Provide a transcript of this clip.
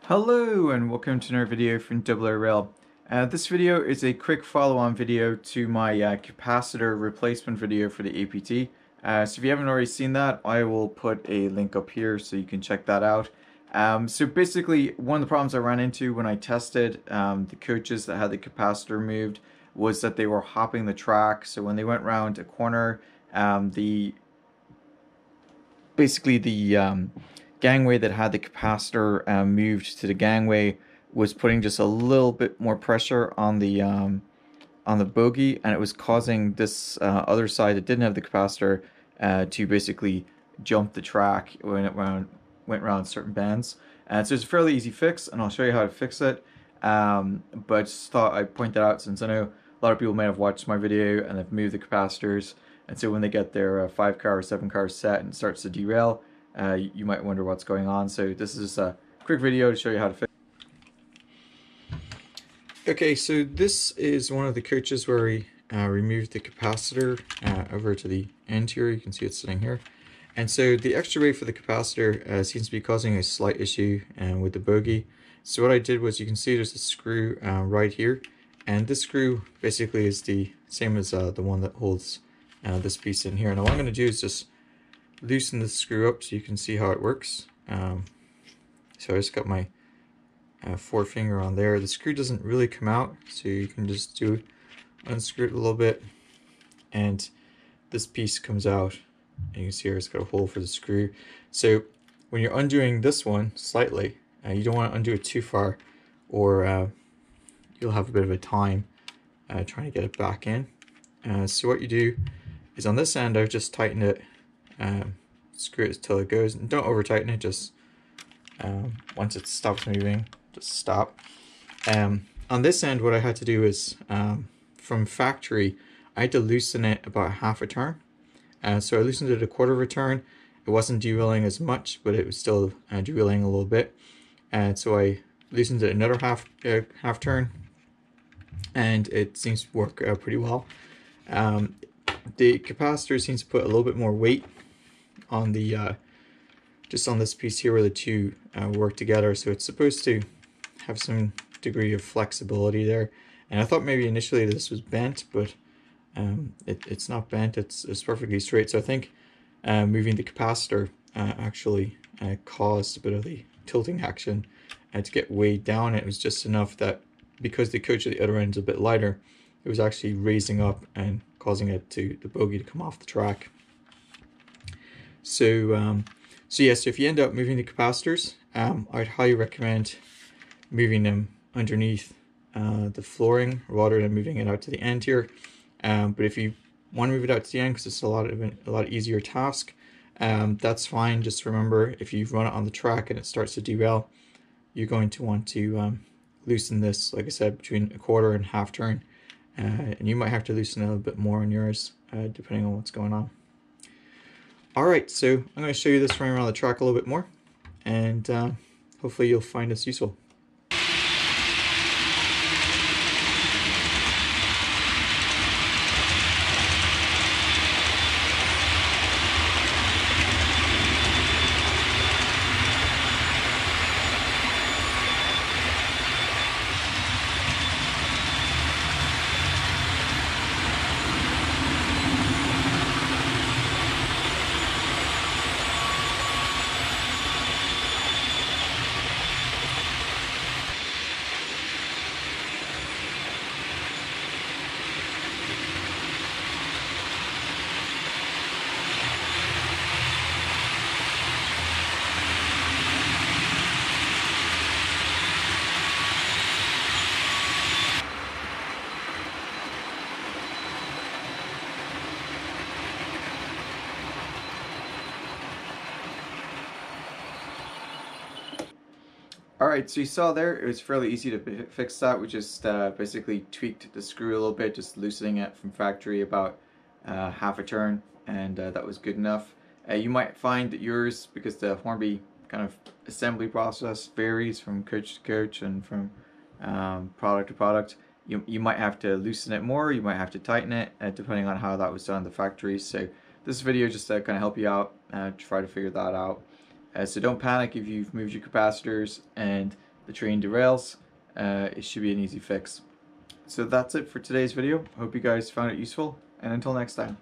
Hello and welcome to another video from oorail. This video is a quick follow-on video to my capacitor replacement video for the APT. So if you haven't already seen that, I will put a link up here so you can check that out. So basically, one of the problems I ran into when I tested the coaches that had the capacitor moved was that they were hopping the track. So when they went around a corner, the gangway that had the capacitor moved to the gangway was putting just a little bit more pressure on the bogie, and it was causing this other side that didn't have the capacitor to basically jump the track when it went around certain bends. And so it's a fairly easy fix, and I'll show you how to fix it. But I just thought I'd point that out since I know a lot of people may have watched my video and they've moved the capacitors, and so when they get their 5-car or 7-car set and it starts to derail, you might wonder what's going on. So this is a quick video to show you how to fix it. Okay, so this is one of the coaches where we removed the capacitor over to the end here. You can see it sitting here. And so the extra weight for the capacitor seems to be causing a slight issue with the bogie. So what I did was, you can see there's a screw right here. And this screw basically is the same as the one that holds this piece in here. Now what I'm going to do is just loosen the screw up so you can see how it works. So I just got my forefinger on there. The screw doesn't really come out, so you can just unscrew it a little bit, and this piece comes out, and you can see here it's got a hole for the screw. So when you're undoing this one slightly, you don't want to undo it too far, or you'll have a bit of a time trying to get it back in. So what you do is, on this end I've just tightened it, screw it till it goes, and don't over tighten it, just once it stops moving, just stop. On this end, what I had to do is, from factory, I had to loosen it about half a turn. So I loosened it a quarter of a turn. It wasn't derailing as much, but it was still derailing a little bit. And so I loosened it another half turn, and it seems to work pretty well. The capacitor seems to put a little bit more weight on the just on this piece here where the two work together, so it's supposed to have some degree of flexibility there. And I thought maybe initially this was bent, but it's not bent, it's perfectly straight. So I think moving the capacitor actually caused a bit of the tilting action to get weighed down. It was just enough that, because the coach at the other end is a bit lighter, it was actually raising up and causing the bogie to come off the track. So so if you end up moving the capacitors, I'd highly recommend moving them underneath the flooring rather than moving it out to the end here. But if you want to move it out to the end because it's a lot easier task, that's fine. Just remember, if you run it on the track and it starts to derail, you're going to want to loosen this, like I said, between a quarter and half turn. And you might have to loosen a little bit more on yours, depending on what's going on. Alright, so I'm going to show you this running around the track a little bit more, and hopefully you'll find this useful. Alright, so you saw there, it was fairly easy to fix that. We just basically tweaked the screw a little bit, just loosening it from factory about half a turn, and that was good enough. You might find that yours, because the Hornby kind of assembly process varies from coach to coach and from product to product, you might have to loosen it more, you might have to tighten it, depending on how that was done in the factory. So this video just to kind of help you out, try to figure that out. So don't panic if you've moved your capacitors and the train derails. It should be an easy fix. So that's it for today's video. Hope you guys found it useful, and until next time.